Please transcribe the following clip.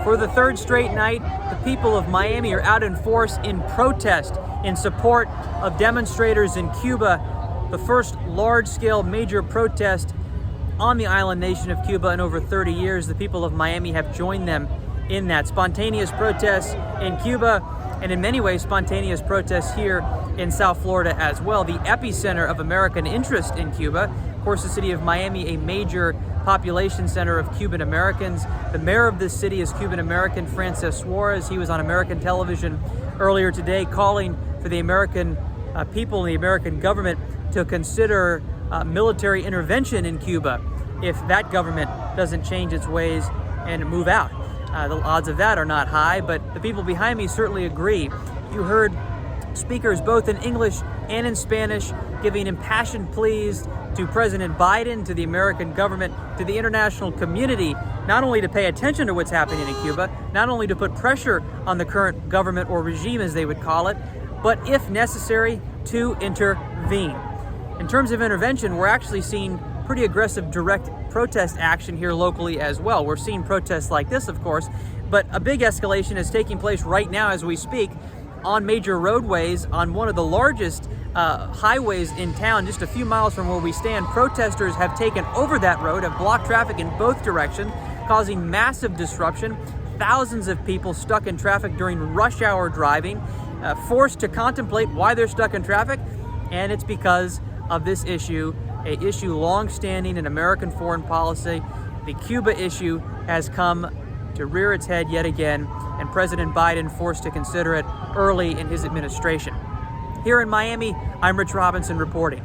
For the third straight night, the people of Miami are out in force in protest in support of demonstrators in Cuba, the first large-scale major protest on the island nation of Cuba in over 30 years. The people of Miami have joined them in that. Spontaneous protests in Cuba, and in many ways spontaneous protests here in South Florida as well, the epicenter of American interest in Cuba. Of course, the city of Miami, a major population center of Cuban Americans. The mayor of this city is Cuban American, Francis Suarez. He was on American television earlier today calling for the American people and the American government to consider military intervention in Cuba if that government doesn't change its ways and move out. The odds of that are not high, but the people behind me certainly agree. You heard speakers both in English and in Spanish giving impassioned pleas to President Biden, to the American government, to the international community, not only to pay attention to what's happening in Cuba, not only to put pressure on the current government or regime, as they would call it, but if necessary, to intervene. In terms of intervention, we're actually seeing pretty aggressive direct protest action here locally as well. We're seeing protests like this, of course, but a big escalation is taking place right now as we speak on major roadways on one of the largest highways in town, just a few miles from where we stand. Protesters have taken over that road, have blocked traffic in both directions, causing massive disruption. Thousands of people stuck in traffic during rush hour driving, forced to contemplate why they're stuck in traffic, and it's because of this issue, an issue long-standing in American foreign policy. The Cuba issue has come to rear its head yet again, and President Biden forced to consider it early in his administration. Here in Miami, I'm Rich Robinson reporting.